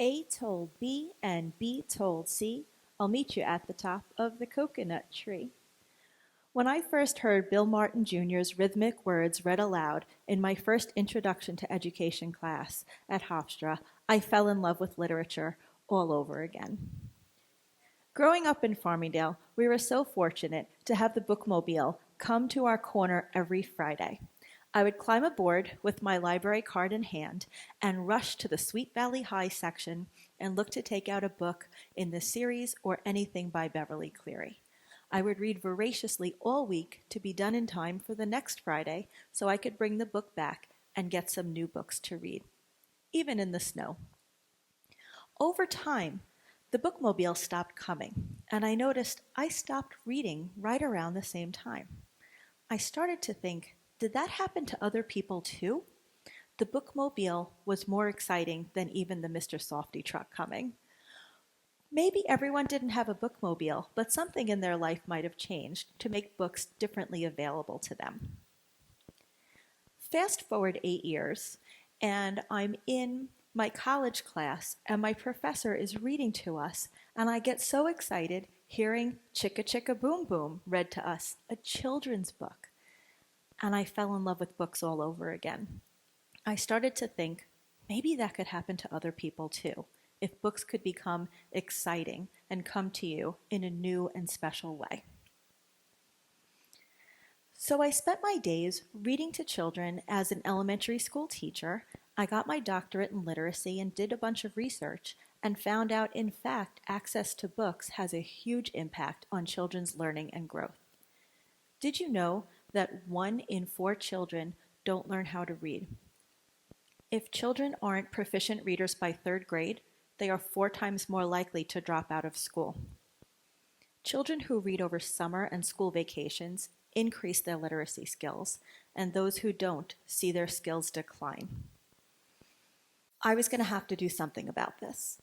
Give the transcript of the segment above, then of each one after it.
A told B and B told C, I'll meet you at the top of the coconut tree. When I first heard Bill Martin Jr.'s rhythmic words read aloud in my first introduction to education class at Hofstra, I fell in love with literature all over again. Growing up in Farmingdale, we were so fortunate to have the Bookmobile come to our corner every Friday. I would climb aboard with my library card in hand and rush to the Sweet Valley High section and look to take out a book in the series or anything by Beverly Cleary. I would read voraciously all week to be done in time for the next Friday so I could bring the book back and get some new books to read, even in the snow. Over time, the Bookmobile stopped coming, and I noticed I stopped reading right around the same time. I started to think, did that happen to other people too? The Bookmobile was more exciting than even the Mr. Softy truck coming. Maybe everyone didn't have a Bookmobile, but something in their life might have changed to make books differently available to them. Fast forward 8 years, and I'm in my college class, and my professor is reading to us, and I get so excited hearing Chicka Chicka Boom Boom read to us, a children's book. And I fell in love with books all over again. I started to think, maybe that could happen to other people too, if books could become exciting and come to you in a new and special way. So I spent my days reading to children as an elementary school teacher. I got my doctorate in literacy and did a bunch of research and found out, in fact, access to books has a huge impact on children's learning and growth. Did you know that 1 in 4 children don't learn how to read? If children aren't proficient readers by 3rd grade, they are 4 times more likely to drop out of school. Children who read over summer and school vacations increase their literacy skills, and those who don't see their skills decline. I was going to have to do something about this.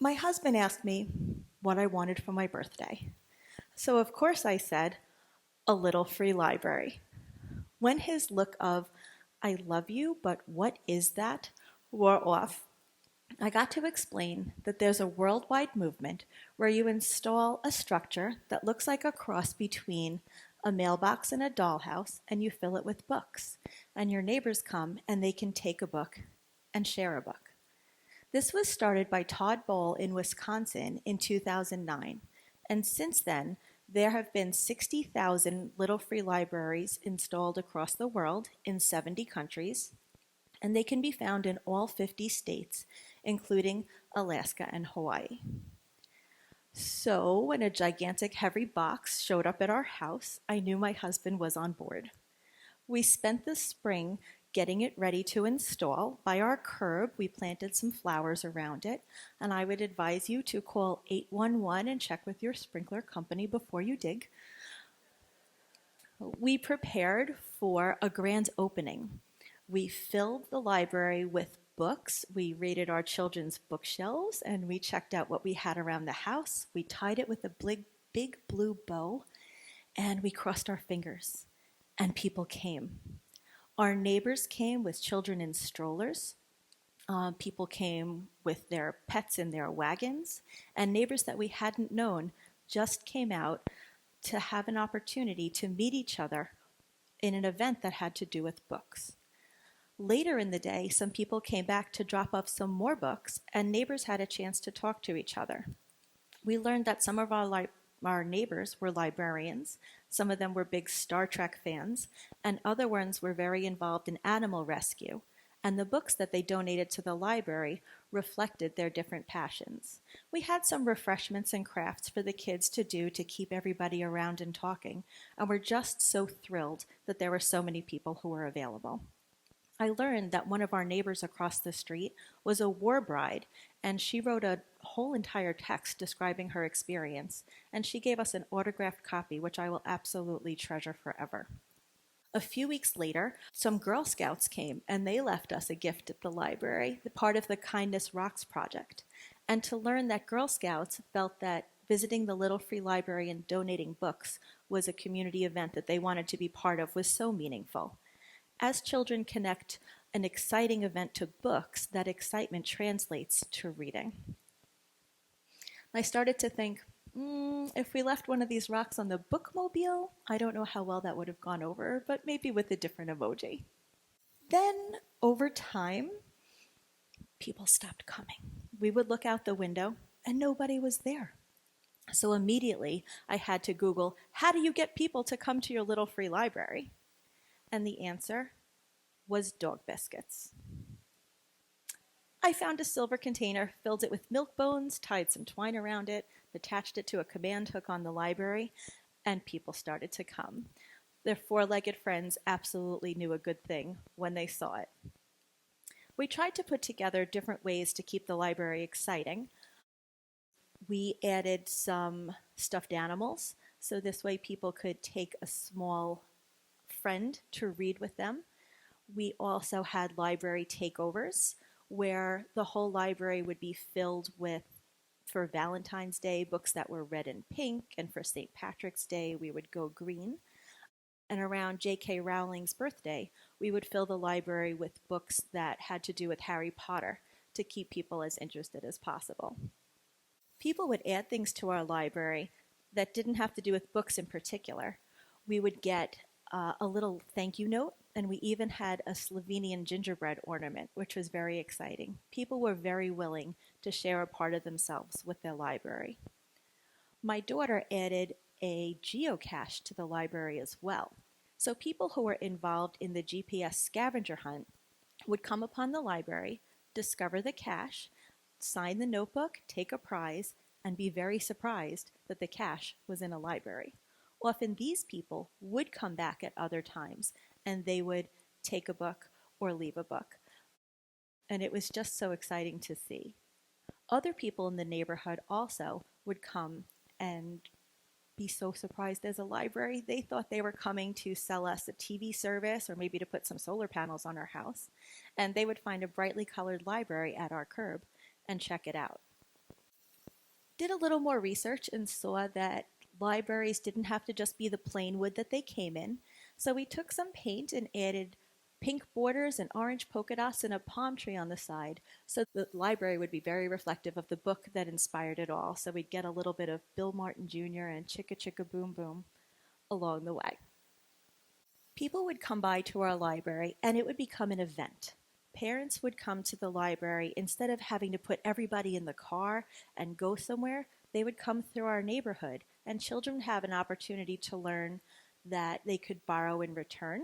My husband asked me what I wanted for my birthday. So of course I said, a little free library. When his look of, I love you, but what is that, wore off, I got to explain that there's a worldwide movement where you install a structure that looks like a cross between a mailbox and a dollhouse, and you fill it with books. And your neighbors come and they can take a book and share a book. This was started by Todd Bowl in Wisconsin in 2009. And since then, there have been 60,000 Little Free Libraries installed across the world in 70 countries, and they can be found in all 50 states, including Alaska and Hawaii. So when a gigantic heavy box showed up at our house, I knew my husband was on board. We spent the spring getting it ready to install. By our curb, we planted some flowers around it, and I would advise you to call 811 and check with your sprinkler company before you dig. We prepared for a grand opening. We filled the library with books. We rated our children's bookshelves, and we checked out what we had around the house. We tied it with a big blue bow, and we crossed our fingers, and people came. Our neighbors came with children in strollers. People came with their pets in their wagons, and neighbors that we hadn't known just came out to have an opportunity to meet each other in an event that had to do with books. Later in the day, some people came back to drop off some more books, and neighbors had a chance to talk to each other. We learned that some of our neighbors were librarians, some of them were big Star Trek fans, and other ones were very involved in animal rescue, and the books that they donated to the library reflected their different passions. We had some refreshments and crafts for the kids to do to keep everybody around and talking, and we're just so thrilled that there were so many people who were available. I learned that one of our neighbors across the street was a war bride, and she wrote a whole entire text describing her experience, and she gave us an autographed copy, which I will absolutely treasure forever. A few weeks later, some Girl Scouts came, and they left us a gift at the library, the part of the Kindness Rocks project. And to learn that Girl Scouts felt that visiting the Little Free Library and donating books was a community event that they wanted to be part of was so meaningful. As children connect an exciting event to books, that excitement translates to reading. I started to think, if we left one of these rocks on the Bookmobile, I don't know how well that would have gone over, but maybe with a different emoji. Then, over time, people stopped coming. We would look out the window and nobody was there. So immediately I had to Google, how do you get people to come to your little free library? And the answer was dog biscuits. I found a silver container, filled it with milk bones, tied some twine around it, attached it to a command hook on the library, and people started to come. Their four-legged friends absolutely knew a good thing when they saw it. We tried to put together different ways to keep the library exciting. We added some stuffed animals, so this way people could take a small friend to read with them. We also had library takeovers, where the whole library would be filled with, for Valentine's Day, books that were red and pink, and for St. Patrick's Day, we would go green. And around J.K. Rowling's birthday, we would fill the library with books that had to do with Harry Potter to keep people as interested as possible. People would add things to our library that didn't have to do with books in particular. We would get a little thank you note, and we even had a Slovenian gingerbread ornament, which was very exciting. People were very willing to share a part of themselves with their library. My daughter added a geocache to the library as well. So people who were involved in the GPS scavenger hunt would come upon the library, discover the cache, sign the notebook, take a prize, and be very surprised that the cache was in a library. Often these people would come back at other times, and they would take a book or leave a book. And it was just so exciting to see. Other people in the neighborhood also would come and be so surprised as a library. They thought they were coming to sell us a TV service or maybe to put some solar panels on our house. And they would find a brightly colored library at our curb and check it out. Did a little more research and saw that libraries didn't have to just be the plain wood that they came in. So we took some paint and added pink borders and orange polka dots and a palm tree on the side. So the library would be very reflective of the book that inspired it all. So we'd get a little bit of Bill Martin Jr. and Chicka Chicka Boom Boom along the way. People would come by to our library and it would become an event. Parents would come to the library. Instead of having to put everybody in the car and go somewhere, they would come through our neighborhood, and children would have an opportunity to learn that they could borrow in return,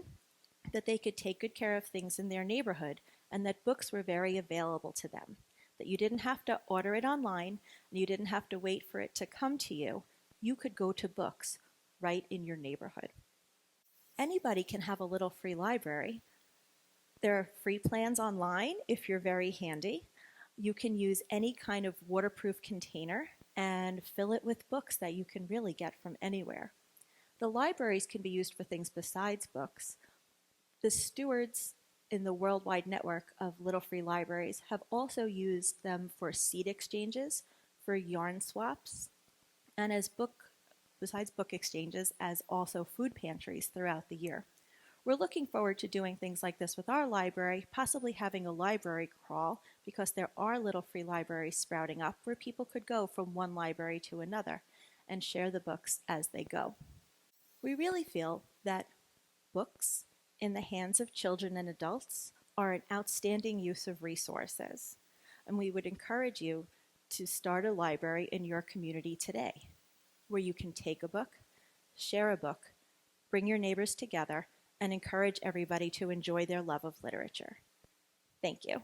that they could take good care of things in their neighborhood, and that books were very available to them, that you didn't have to order it online, and you didn't have to wait for it to come to you. You could go to books right in your neighborhood. Anybody can have a little free library. There are free plans online if you're very handy. You can use any kind of waterproof container and fill it with books that you can really get from anywhere. The libraries can be used for things besides books. The stewards in the worldwide network of Little Free Libraries have also used them for seed exchanges, for yarn swaps, and besides book exchanges, as also food pantries throughout the year. We're looking forward to doing things like this with our library, possibly having a library crawl, because there are Little Free Libraries sprouting up where people could go from one library to another and share the books as they go. We really feel that books in the hands of children and adults are an outstanding use of resources, and we would encourage you to start a library in your community today, where you can take a book, share a book, bring your neighbors together, and encourage everybody to enjoy their love of literature. Thank you.